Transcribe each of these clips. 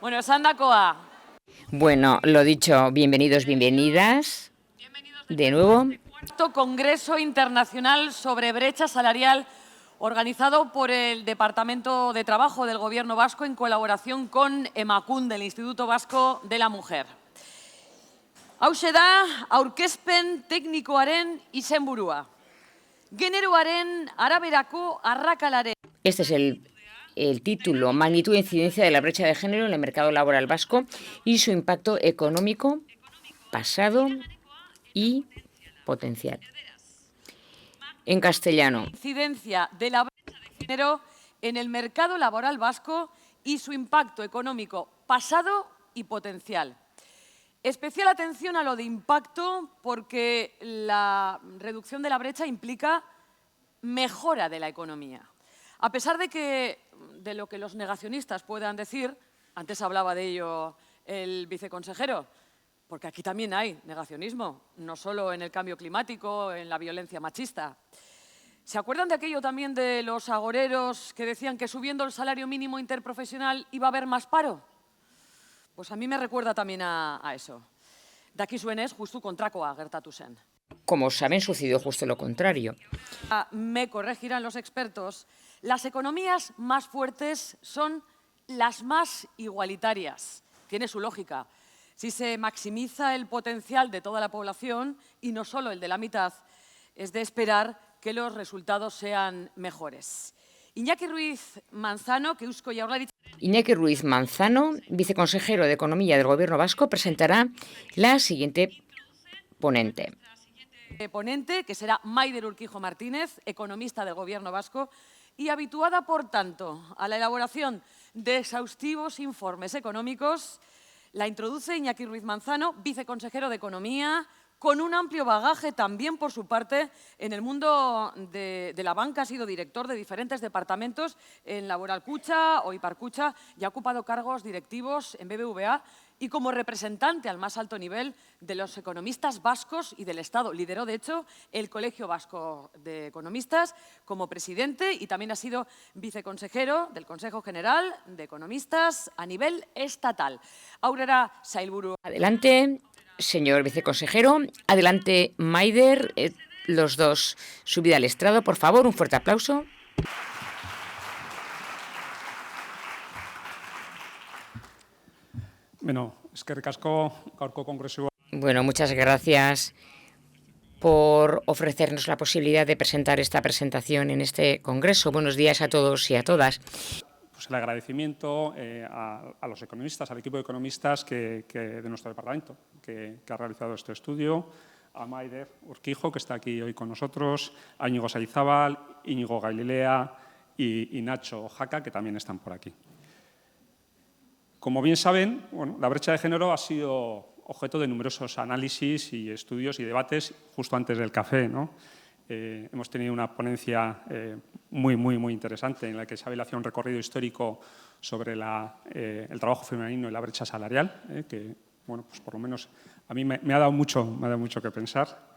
Bueno, Sandakoa. Bueno, lo dicho, bienvenidos, bienvenidas. De nuevo. Congreso Internacional sobre Brecha Salarial organizado por el Departamento de Trabajo del Gobierno Vasco en colaboración con Emakunde, el Instituto Vasco de la Mujer. Hauxe da aurkezpen teknikoaren izenburua. Generoaren araberako arrakalaren. Este es el título, magnitud e incidencia de la brecha de género en el mercado laboral vasco y su impacto económico, pasado y potencial. En castellano. Incidencia de la brecha de género en el mercado laboral vasco y su impacto económico, pasado y potencial. Especial atención a lo de impacto porque la reducción de la brecha implica mejora de la economía. A pesar de lo que los negacionistas puedan decir, antes hablaba de ello el viceconsejero, porque aquí también hay negacionismo, no solo en el cambio climático, en la violencia machista. ¿Se acuerdan de aquello también de los agoreros que decían que subiendo el salario mínimo interprofesional iba a haber más paro? Pues a mí me recuerda también a eso. Dakizuenez, justu kontrakoa gertatu zen. Como saben, sucedió justo lo contrario. Me corregirán los expertos, las economías más fuertes son las más igualitarias. Tiene su lógica. Si se maximiza el potencial de toda la población y no solo el de la mitad, es de esperar que los resultados sean mejores. Iñaki Ruiz Manzano, que Eusko Jaurlaritza... Iñaki Ruiz Manzano, viceconsejero de Economía del Gobierno Vasco, presentará la siguiente ponente. Ponente, que será Maider Urquijo Martínez, economista del Gobierno Vasco, y habituada, por tanto, a la elaboración de exhaustivos informes económicos, la introduce Iñaki Ruiz Manzano, viceconsejero de Economía, con un amplio bagaje también, por su parte, en el mundo de la banca. Ha sido director de diferentes departamentos en Laboral Kutxa o Ipar Kutxa y ha ocupado cargos directivos en BBVA y como representante al más alto nivel de los economistas vascos y del Estado. Lideró, de hecho, el Colegio Vasco de Economistas como presidente y también ha sido viceconsejero del Consejo General de Economistas a nivel estatal. Aurrera Sailburu. Adelante, señor viceconsejero. Adelante, Maider. Los dos, subida al estrado, por favor. Un fuerte aplauso. Bueno, eskerrik asko gaurko kongresua. Bueno, muchas gracias por ofrecernos la posibilidad de presentar esta presentación en este congreso. Buenos días a todos y a todas. Pues el agradecimiento a los economistas, al equipo de economistas de nuestro departamento que ha realizado este estudio, a Maider Urquijo, que está aquí hoy con nosotros, a Íñigo Saizábal, Íñigo Galilea y Nacho Jaca, que también están por aquí. Como bien saben, bueno, la brecha de género ha sido objeto de numerosos análisis y estudios y debates justo antes del café, ¿no? Hemos tenido una ponencia muy interesante en la que Isabel hacía un recorrido histórico sobre el trabajo femenino y la brecha salarial, que, bueno, pues por lo menos a mí me ha dado mucho que pensar.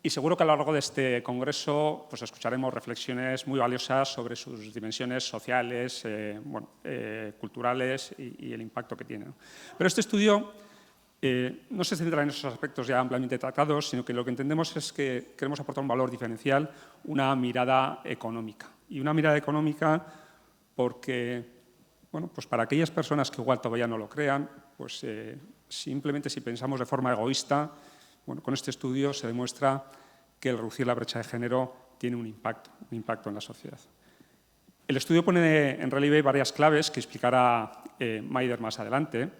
Y seguro que a lo largo de este congreso pues escucharemos reflexiones muy valiosas sobre sus dimensiones sociales, culturales y el impacto que tiene, ¿no? Pero este estudio no se centra en esos aspectos ya ampliamente tratados, sino que lo que entendemos es que queremos aportar un valor diferencial, una mirada económica. Y una mirada económica porque, bueno, pues para aquellas personas que igual todavía no lo crean, pues simplemente si pensamos de forma egoísta, bueno, con este estudio se demuestra que el reducir la brecha de género tiene un impacto en la sociedad. El estudio pone en relieve varias claves que explicará Maider más adelante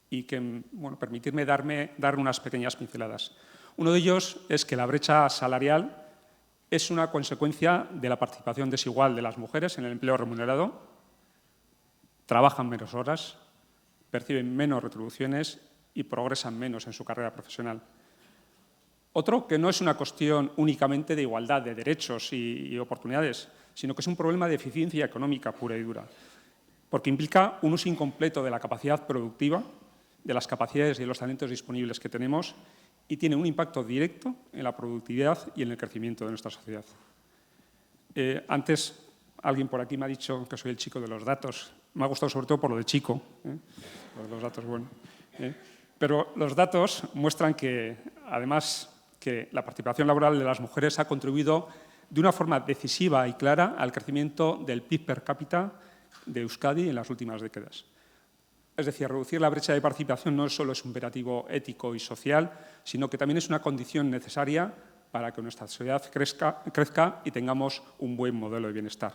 y que, bueno, permitirme dar unas pequeñas pinceladas. Uno de ellos es que la brecha salarial es una consecuencia de la participación desigual de las mujeres en el empleo remunerado, trabajan menos horas, perciben menos retribuciones y progresan menos en su carrera profesional. Otro, que no es una cuestión únicamente de igualdad de derechos y oportunidades, sino que es un problema de eficiencia económica pura y dura, porque implica un uso incompleto de la capacidad productiva, de las capacidades y los talentos disponibles que tenemos y tiene un impacto directo en la productividad y en el crecimiento de nuestra sociedad. Antes alguien por aquí me ha dicho que soy el chico de los datos Me ha gustado sobre todo por lo de chico, los datos, bueno. Pero los datos muestran que, además, que la participación laboral de las mujeres ha contribuido de una forma decisiva y clara al crecimiento del PIB per cápita de Euskadi en las últimas décadas. Es decir, reducir la brecha de participación no solo es un imperativo ético y social, sino que también es una condición necesaria para que nuestra sociedad crezca y tengamos un buen modelo de bienestar.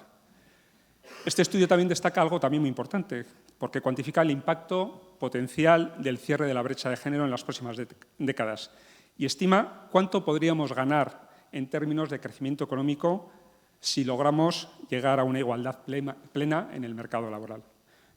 Este estudio también destaca algo también muy importante, porque cuantifica el impacto potencial del cierre de la brecha de género en las próximas décadas y estima cuánto podríamos ganar en términos de crecimiento económico si logramos llegar a una igualdad plena en el mercado laboral.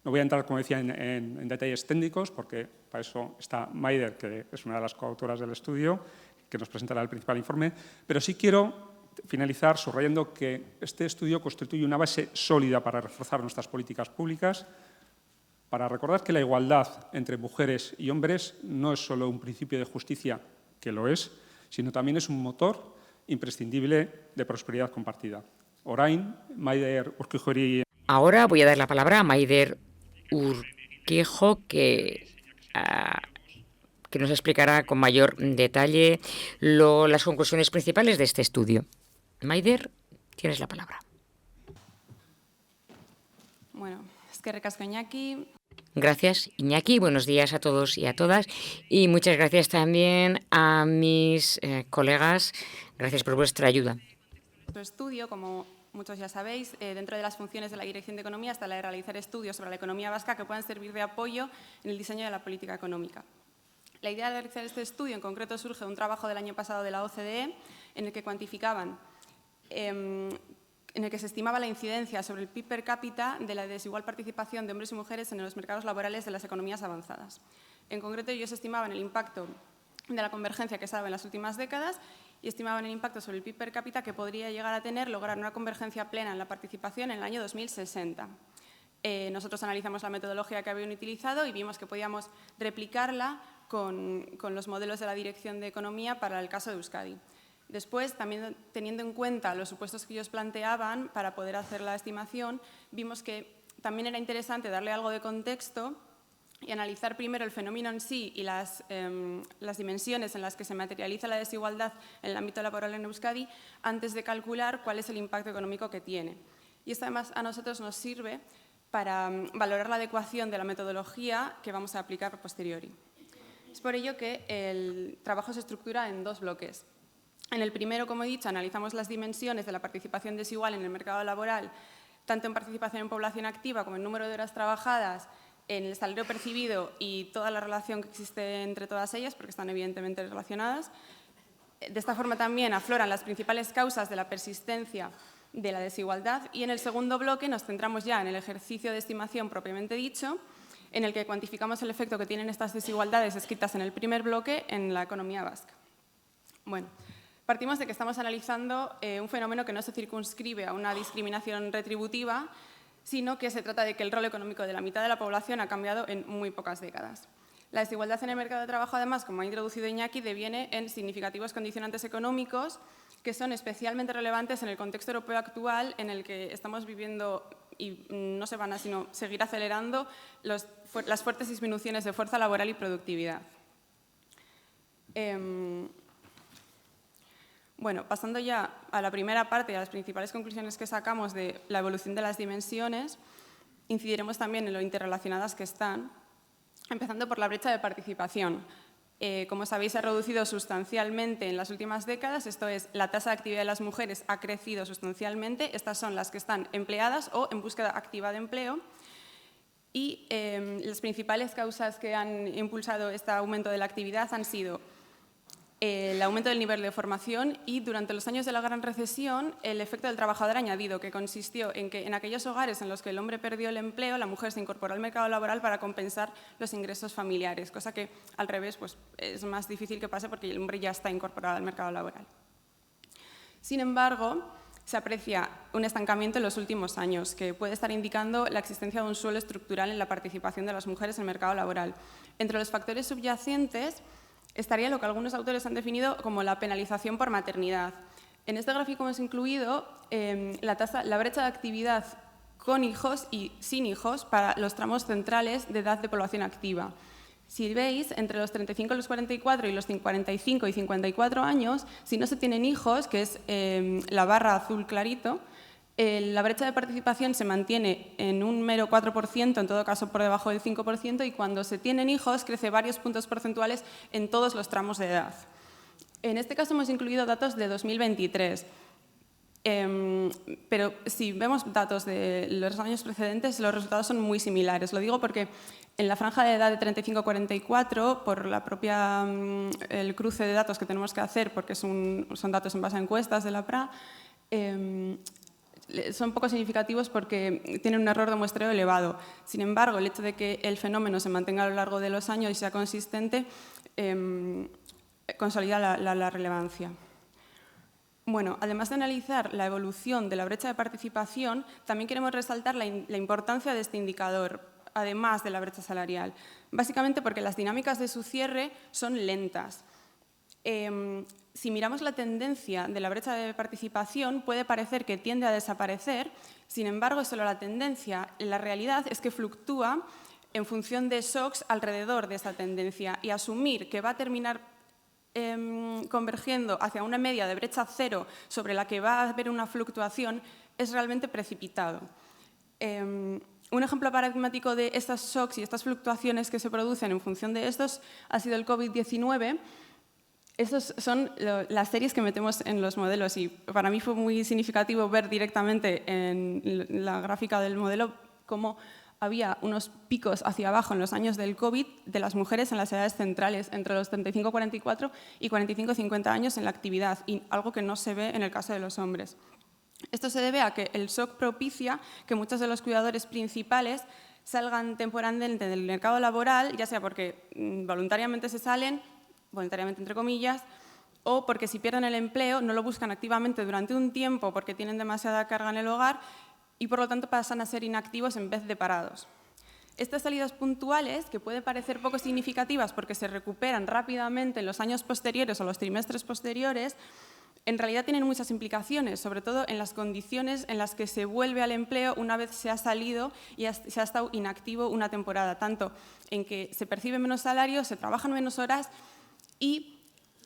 No voy a entrar, como decía, en detalles técnicos, porque para eso está Maider, que es una de las coautoras del estudio, que nos presentará el principal informe, pero sí quiero finalizar subrayando que este estudio constituye una base sólida para reforzar nuestras políticas públicas, para recordar que la igualdad entre mujeres y hombres no es solo un principio de justicia, que lo es, sino también es un motor imprescindible de prosperidad compartida. Orain, Maider Urquijori. Ahora voy a dar la palabra a Maider Urquijo, que nos explicará con mayor detalle las conclusiones principales de este estudio. Maider, tienes la palabra. Bueno, eskerrik asko Iñaki. Gracias, Iñaki. Buenos días a todos y a todas. Y muchas gracias también a mis colegas. Gracias por vuestra ayuda. Nuestro estudio, como muchos ya sabéis, dentro de las funciones de la Dirección de Economía está la de realizar estudios sobre la economía vasca que puedan servir de apoyo en el diseño de la política económica. La idea de realizar este estudio en concreto surge de un trabajo del año pasado de la OCDE en el que cuantificaban, en el que se estimaba la incidencia sobre el PIB per cápita de la desigual participación de hombres y mujeres en los mercados laborales de las economías avanzadas. En concreto, ellos estimaban el impacto de la convergencia que se ha dado en las últimas décadas y estimaban el impacto sobre el PIB per cápita que podría llegar a lograr una convergencia plena en la participación en el año 2060. Nosotros analizamos la metodología que habían utilizado y vimos que podíamos replicarla con los modelos de la Dirección de Economía para el caso de Euskadi. Después, también teniendo en cuenta los supuestos que ellos planteaban para poder hacer la estimación, vimos que también era interesante darle algo de contexto y analizar primero el fenómeno en sí y las dimensiones en las que se materializa la desigualdad en el ámbito laboral en Euskadi antes de calcular cuál es el impacto económico que tiene. Y esto además a nosotros nos sirve para valorar la adecuación de la metodología que vamos a aplicar a posteriori. Es por ello que el trabajo se estructura en dos bloques. En el primero, como he dicho, analizamos las dimensiones de la participación desigual en el mercado laboral, tanto en participación en población activa como en número de horas trabajadas, en el salario percibido y toda la relación que existe entre todas ellas, porque están evidentemente relacionadas. De esta forma también afloran las principales causas de la persistencia de la desigualdad y en el segundo bloque nos centramos ya en el ejercicio de estimación propiamente dicho, en el que cuantificamos el efecto que tienen estas desigualdades escritas en el primer bloque en la economía vasca. Bueno, partimos de que estamos analizando un fenómeno que no se circunscribe a una discriminación retributiva, sino que se trata de que el rol económico de la mitad de la población ha cambiado en muy pocas décadas. La desigualdad en el mercado de trabajo, además, como ha introducido Iñaki, deviene en significativos condicionantes económicos que son especialmente relevantes en el contexto europeo actual en el que estamos viviendo y no se van a sino seguir acelerando las fuertes disminuciones de fuerza laboral y productividad. Bueno, pasando ya a la primera parte y a las principales conclusiones que sacamos de la evolución de las dimensiones, incidiremos también en lo interrelacionadas que están, empezando por la brecha de participación. Como sabéis, se ha reducido sustancialmente en las últimas décadas, esto es, la tasa de actividad de las mujeres ha crecido sustancialmente, estas son las que están empleadas o en búsqueda activa de empleo, y las principales causas que han impulsado este aumento de la actividad han sido el aumento del nivel de formación y, durante los años de la gran recesión, el efecto del trabajador añadido, que consistió en que en aquellos hogares en los que el hombre perdió el empleo, la mujer se incorporó al mercado laboral para compensar los ingresos familiares, cosa que, al revés, pues, es más difícil que pase porque el hombre ya está incorporado al mercado laboral. Sin embargo, se aprecia un estancamiento en los últimos años, que puede estar indicando la existencia de un suelo estructural en la participación de las mujeres en el mercado laboral. Entre los factores subyacentes estaría lo que algunos autores han definido como la penalización por maternidad. En este gráfico hemos incluido la brecha de actividad con hijos y sin hijos para los tramos centrales de edad de población activa. Si veis, entre los 35 y los 44 y los 45 y 54 años, si no se tienen hijos, que es la barra azul clarito, la brecha de participación se mantiene en un mero 4%, en todo caso por debajo del 5%, y cuando se tienen hijos crece varios puntos porcentuales en todos los tramos de edad. En este caso hemos incluido datos de 2023. Pero si vemos datos de los años precedentes, los resultados son muy similares. Lo digo porque en la franja de edad de 35-44, por el cruce de datos que tenemos que hacer, porque son datos en base a encuestas de la PRA, son poco significativos porque tienen un error de muestreo elevado. Sin embargo, el hecho de que el fenómeno se mantenga a lo largo de los años y sea consistente consolida la relevancia. Bueno, además de analizar la evolución de la brecha de participación, también queremos resaltar la importancia de este indicador, además de la brecha salarial, básicamente porque las dinámicas de su cierre son lentas. Si miramos la tendencia de la brecha de participación, puede parecer que tiende a desaparecer, sin embargo, es solo la tendencia. La realidad es que fluctúa en función de shocks alrededor de esta tendencia, y asumir que va a terminar convergiendo hacia una media de brecha cero sobre la que va a haber una fluctuación es realmente precipitado. Un ejemplo paradigmático de estos shocks y estas fluctuaciones que se producen en función de estos ha sido el COVID-19. Estas son las series que metemos en los modelos, y para mí fue muy significativo ver directamente en la gráfica del modelo cómo había unos picos hacia abajo en los años del COVID de las mujeres en las edades centrales, entre los 35-44 y 45-50 años en la actividad, y algo que no se ve en el caso de los hombres. Esto se debe a que el shock propicia que muchos de los cuidadores principales salgan temporalmente del mercado laboral, ya sea porque voluntariamente se salen, voluntariamente entre comillas, o porque si pierden el empleo no lo buscan activamente durante un tiempo porque tienen demasiada carga en el hogar y por lo tanto pasan a ser inactivos en vez de parados. Estas salidas puntuales, que pueden parecer poco significativas porque se recuperan rápidamente en los años posteriores o los trimestres posteriores, en realidad tienen muchas implicaciones, sobre todo en las condiciones en las que se vuelve al empleo una vez se ha salido y se ha estado inactivo una temporada, tanto en que se percibe menos salario, se trabajan menos horas y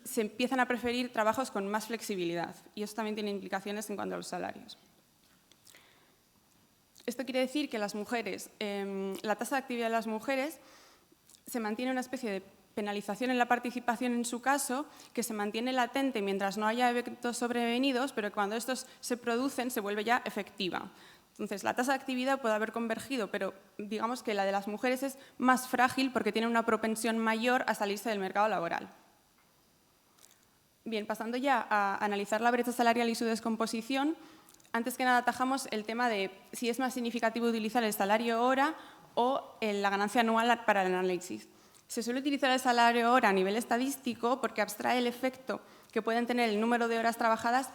se empiezan a preferir trabajos con más flexibilidad. Y eso también tiene implicaciones en cuanto a los salarios. Esto quiere decir que las mujeres, la tasa de actividad de las mujeres se mantiene una especie de penalización en la participación en su caso, que se mantiene latente mientras no haya eventos sobrevenidos, pero cuando estos se producen se vuelve ya efectiva. Entonces, la tasa de actividad puede haber convergido, pero digamos que la de las mujeres es más frágil porque tiene una propensión mayor a salirse del mercado laboral. Bien, pasando ya a analizar la brecha salarial y su descomposición, antes que nada atajamos el tema de si es más significativo utilizar el salario hora o la ganancia anual para el análisis. Se suele utilizar el salario hora a nivel estadístico porque abstrae el efecto que pueden tener el número de horas trabajadas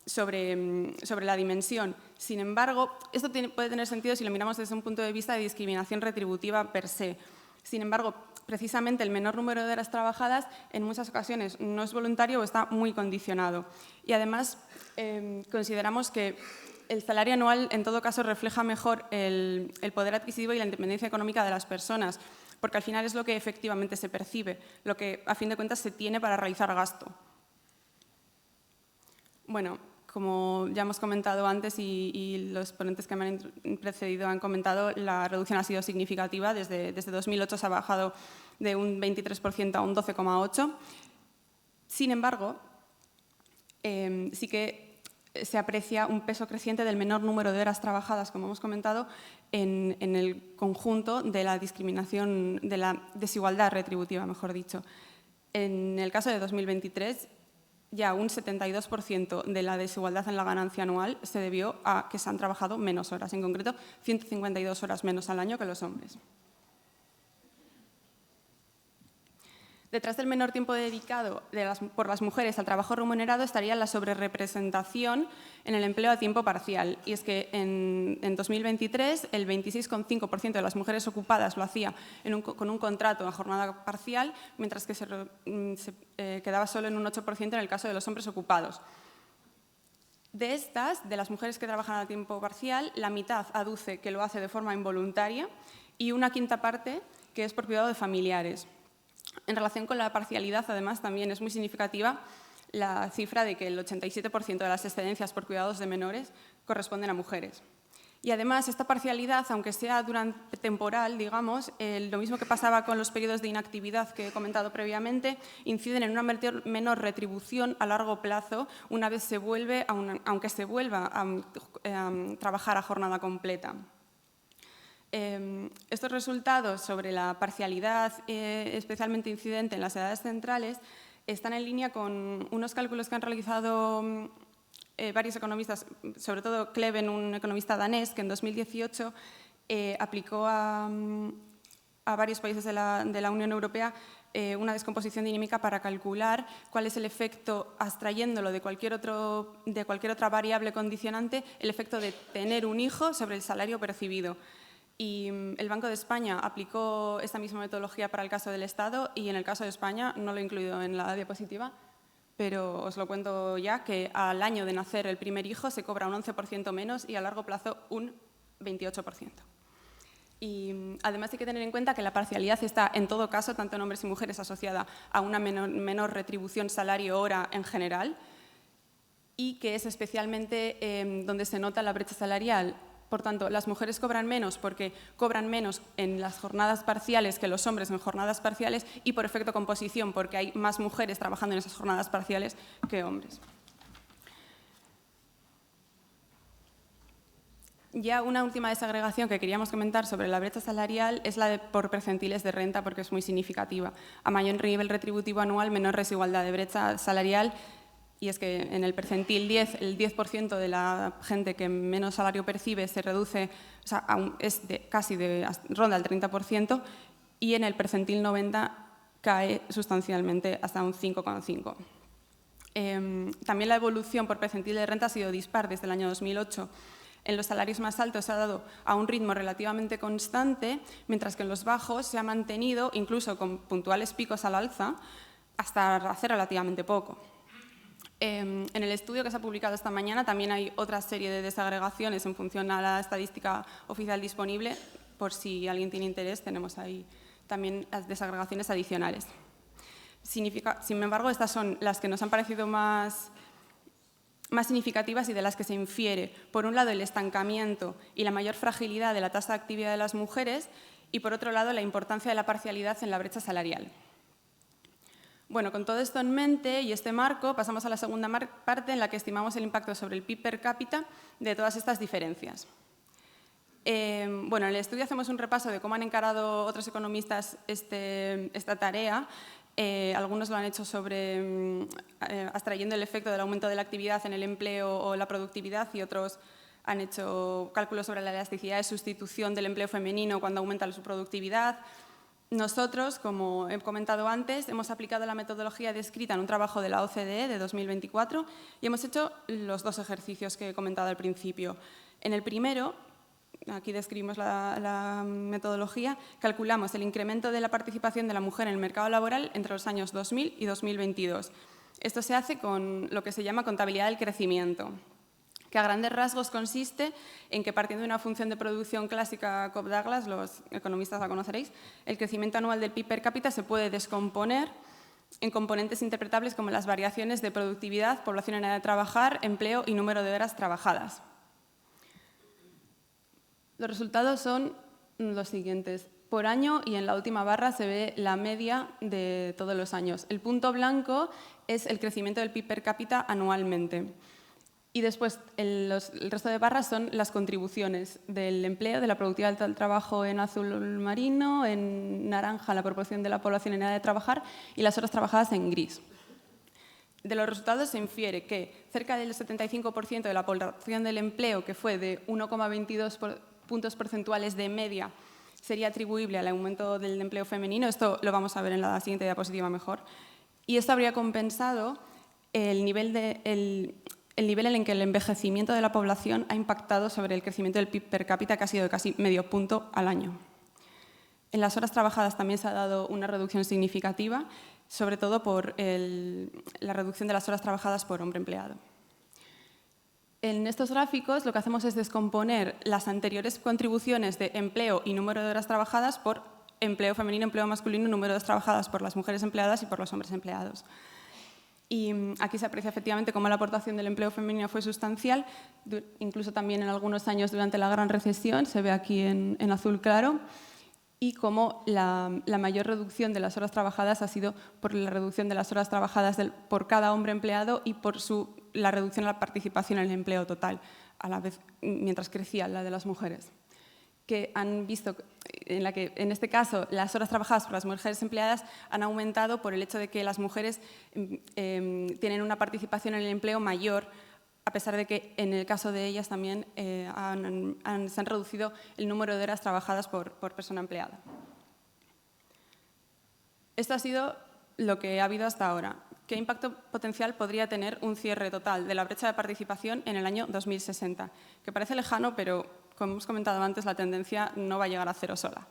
sobre la dimensión. Sin embargo, esto puede tener sentido si lo miramos desde un punto de vista de discriminación retributiva per se. Sin embargo, precisamente el menor número de horas trabajadas en muchas ocasiones no es voluntario o está muy condicionado. Y además, consideramos que el salario anual en todo caso refleja mejor el poder adquisitivo y la independencia económica de las personas, porque al final es lo que efectivamente se percibe, lo que a fin de cuentas se tiene para realizar gasto. Bueno, como ya hemos comentado antes y los ponentes que me han precedido han comentado, la reducción ha sido significativa. Desde 2008 se ha bajado de un 23% a un 12,8%. Sin embargo, sí que se aprecia un peso creciente del menor número de horas trabajadas, como hemos comentado, en el conjunto de la discriminación, de la desigualdad retributiva, mejor dicho. En el caso de 2023, ya un 72% de la desigualdad en la ganancia anual se debió a que se han trabajado menos horas, en concreto 152 horas menos al año que los hombres. Detrás del menor tiempo dedicado por las mujeres al trabajo remunerado estaría la sobrerepresentación en el empleo a tiempo parcial. Y es que en 2023 el 26,5% de las mujeres ocupadas lo hacía con un contrato a jornada parcial, mientras que se quedaba solo en un 8% en el caso de los hombres ocupados. De estas, de las mujeres que trabajan a tiempo parcial, la mitad aduce que lo hace de forma involuntaria y una quinta parte que es por cuidado de familiares. En relación con la parcialidad, además, también es muy significativa la cifra de que el 87% de las excedencias por cuidados de menores corresponden a mujeres. Y además, esta parcialidad, aunque sea temporal, digamos, lo mismo que pasaba con los periodos de inactividad que he comentado previamente, inciden en una menor retribución a largo plazo una vez se vuelve, aunque se vuelva a trabajar a jornada completa. Estos resultados sobre la parcialidad, especialmente incidente en las edades centrales, están en línea con unos cálculos que han realizado varios economistas, sobre todo Kleven, un economista danés, que en 2018 aplicó a varios países de la Unión Europea una descomposición dinámica para calcular cuál es el efecto, abstrayéndolo de cualquier otra variable condicionante, el efecto de tener un hijo sobre el salario percibido. Y el Banco de España aplicó esta misma metodología para el caso del Estado y en el caso de España, no lo he incluido en la diapositiva, pero os lo cuento ya, que al año de nacer el primer hijo se cobra un 11% menos y a largo plazo un 28%. Y además hay que tener en cuenta que la parcialidad está en todo caso, tanto en hombres y mujeres, asociada a una menor retribución salario-hora en general y que es especialmente donde se nota la brecha salarial. Por tanto, las mujeres cobran menos porque cobran menos en las jornadas parciales que los hombres en jornadas parciales y por efecto composición porque hay más mujeres trabajando en esas jornadas parciales que hombres. Ya una última desagregación que queríamos comentar sobre la brecha salarial es la por percentiles de renta porque es muy significativa. A mayor nivel retributivo anual, menor desigualdad de brecha salarial. Y es que en el percentil 10, el 10% de la gente que menos salario percibe se reduce, o sea, ronda el 30%, y en el percentil 90 cae sustancialmente hasta un 5,5%. También la evolución por percentil de renta ha sido dispar desde el año 2008. En los salarios más altos se ha dado a un ritmo relativamente constante, mientras que en los bajos se ha mantenido, incluso con puntuales picos al alza, hasta hace relativamente poco. En el estudio que se ha publicado esta mañana también hay otra serie de desagregaciones en función a la estadística oficial disponible. Por si alguien tiene interés, tenemos ahí también las desagregaciones adicionales. Sin embargo, estas son las que nos han parecido más significativas y de las que se infiere, por un lado, el estancamiento y la mayor fragilidad de la tasa de actividad de las mujeres y, por otro lado, la importancia de la parcialidad en la brecha salarial. Bueno, con todo esto en mente y este marco, pasamos a la segunda parte en la que estimamos el impacto sobre el PIB per cápita de todas estas diferencias. Bueno, en el estudio hacemos un repaso de cómo han encarado otros economistas esta tarea. Algunos lo han hecho abstrayendo el efecto del aumento de la actividad en el empleo o la productividad y otros han hecho cálculos sobre la elasticidad de sustitución del empleo femenino cuando aumenta su productividad. Nosotros, como he comentado antes, hemos aplicado la metodología descrita en un trabajo de la OCDE de 2024 y hemos hecho los dos ejercicios que he comentado al principio. En el primero, aquí describimos la metodología, calculamos el incremento de la participación de la mujer en el mercado laboral entre los años 2000 y 2022. Esto se hace con lo que se llama contabilidad del crecimiento, que a grandes rasgos consiste en que, partiendo de una función de producción clásica Cobb-Douglas, los economistas la conoceréis, el crecimiento anual del PIB per cápita se puede descomponer en componentes interpretables como las variaciones de productividad, población en edad de trabajar, empleo y número de horas trabajadas. Los resultados son los siguientes. Por año y en la última barra se ve la media de todos los años. El punto blanco es el crecimiento del PIB per cápita anualmente. Y después el resto de barras son las contribuciones del empleo, de la productividad del trabajo en azul marino, en naranja la proporción de la población en edad de trabajar y las horas trabajadas en gris. De los resultados se infiere que cerca del 75% de la población del empleo, que fue de 1,22 puntos porcentuales de media, sería atribuible al aumento del empleo femenino. Esto lo vamos a ver en la siguiente diapositiva mejor. Y esto habría compensado el nivel en el que el envejecimiento de la población ha impactado sobre el crecimiento del PIB per cápita, que ha sido de casi medio punto al año. En las horas trabajadas también se ha dado una reducción significativa, sobre todo por la reducción de las horas trabajadas por hombre empleado. En estos gráficos lo que hacemos es descomponer las anteriores contribuciones de empleo y número de horas trabajadas por empleo femenino, empleo masculino, número de horas trabajadas por las mujeres empleadas y por los hombres empleados. Y aquí se aprecia efectivamente cómo la aportación del empleo femenino fue sustancial, incluso también en algunos años durante la gran recesión, se ve aquí en azul claro, y cómo la mayor reducción de las horas trabajadas ha sido por la reducción de las horas trabajadas por cada hombre empleado y por la reducción de la participación en el empleo total, a la vez mientras crecía la de las mujeres. Que han visto en este caso las horas trabajadas por las mujeres empleadas han aumentado por el hecho de que las mujeres tienen una participación en el empleo mayor, a pesar de que en el caso de ellas también se han reducido el número de horas trabajadas por persona empleada. Esto ha sido lo que ha habido hasta ahora. ¿Qué impacto potencial podría tener un cierre total de la brecha de participación en el año 2060? Que parece lejano, pero como hemos comentado antes, la tendencia no va a llegar a cero sola.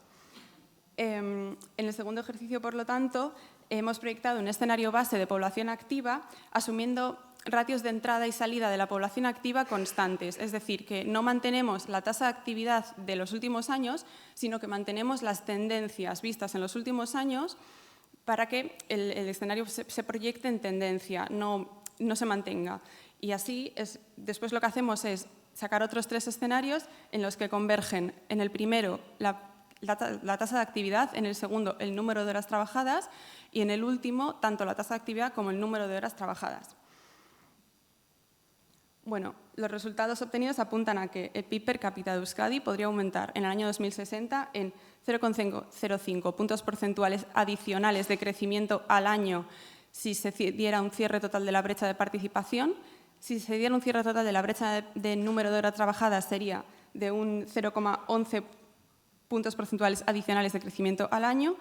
En el segundo ejercicio, por lo tanto, hemos proyectado un escenario base de población activa, asumiendo ratios de entrada y salida de la población activa constantes, es decir, que no mantenemos la tasa de actividad de los últimos años, sino que mantenemos las tendencias vistas en los últimos años para que el escenario se proyecte en tendencia, no se mantenga. Y así, después lo que hacemos es sacar otros 3 escenarios en los que convergen en el primero la tasa de actividad, en el segundo el número de horas trabajadas y en el último tanto la tasa de actividad como el número de horas trabajadas. Bueno, los resultados obtenidos apuntan a que el PIB per cápita de Euskadi podría aumentar en el año 2060 en 0,05 puntos porcentuales adicionales de crecimiento al año si se diera un cierre total de la brecha de participación. Si se diera un cierre total de la brecha de número de horas trabajadas sería de un 0,11 puntos porcentuales adicionales de crecimiento al año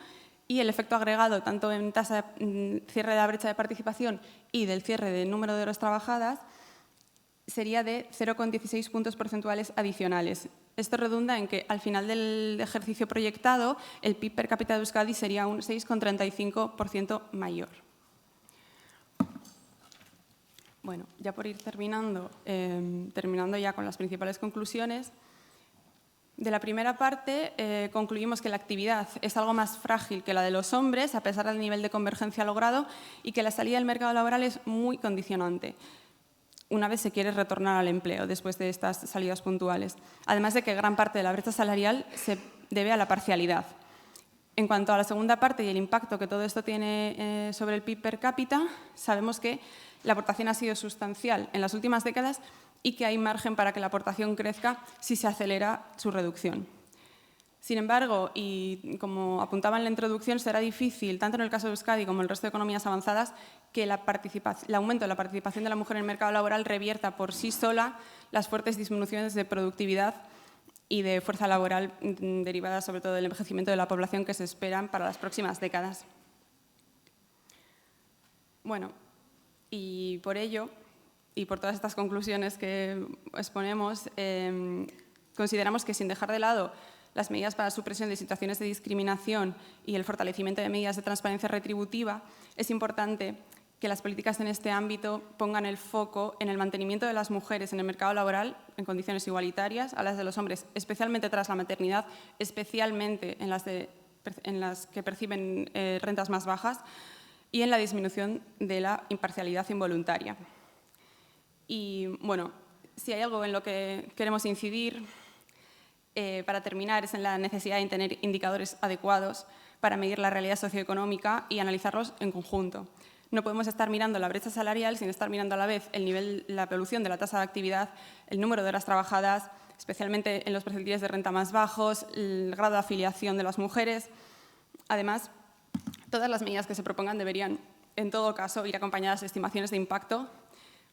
y el efecto agregado tanto en tasa de cierre de la brecha de participación y del cierre del número de horas trabajadas sería de 0,16 puntos porcentuales adicionales. Esto redunda en que al final del ejercicio proyectado el PIB per cápita de Euskadi sería un 6,35% mayor. Bueno, ya por ir terminando ya con las principales conclusiones. De la primera parte, concluimos que la actividad es algo más frágil que la de los hombres, a pesar del nivel de convergencia logrado, y que la salida del mercado laboral es muy condicionante una vez se quiere retornar al empleo después de estas salidas puntuales. Además de que gran parte de la brecha salarial se debe a la parcialidad. En cuanto a la segunda parte y el impacto que todo esto tiene sobre el PIB per cápita, sabemos que la aportación ha sido sustancial en las últimas décadas y que hay margen para que la aportación crezca si se acelera su reducción. Sin embargo, y como apuntaba en la introducción, será difícil, tanto en el caso de Euskadi como en el resto de economías avanzadas, que el aumento de la participación de la mujer en el mercado laboral revierta por sí sola las fuertes disminuciones de productividad y de fuerza laboral derivadas sobre todo del envejecimiento de la población que se esperan para las próximas décadas. Bueno, y por ello, y por todas estas conclusiones que exponemos, consideramos que sin dejar de lado las medidas para la supresión de situaciones de discriminación y el fortalecimiento de medidas de transparencia retributiva, es importante que las políticas en este ámbito pongan el foco en el mantenimiento de las mujeres en el mercado laboral en condiciones igualitarias a las de los hombres, especialmente tras la maternidad, especialmente en las que perciben rentas más bajas, y en la disminución de la imparcialidad involuntaria. Y, bueno, si hay algo en lo que queremos incidir, para terminar, es en la necesidad de tener indicadores adecuados para medir la realidad socioeconómica y analizarlos en conjunto. No podemos estar mirando la brecha salarial sin estar mirando a la vez la evolución de la tasa de actividad, el número de horas trabajadas, especialmente en los percentiles de renta más bajos, el grado de afiliación de las mujeres. Además, todas las medidas que se propongan deberían, en todo caso, ir acompañadas de estimaciones de impacto,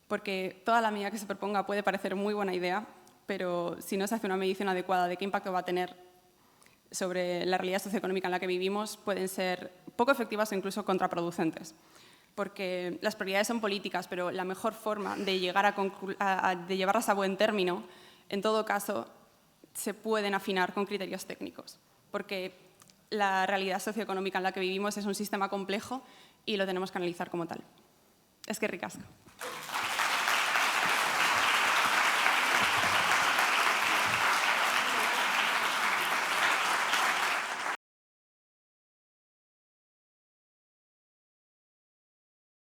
porque toda la medida que se proponga puede parecer muy buena idea, pero si no se hace una medición adecuada de qué impacto va a tener sobre la realidad socioeconómica en la que vivimos, pueden ser poco efectivas o incluso contraproducentes. Porque las prioridades son políticas, pero la mejor forma de llevarlas a buen término, en todo caso, se pueden afinar con criterios técnicos. Porque la realidad socioeconómica en la que vivimos es un sistema complejo y lo tenemos que analizar como tal. Eskerrik asko.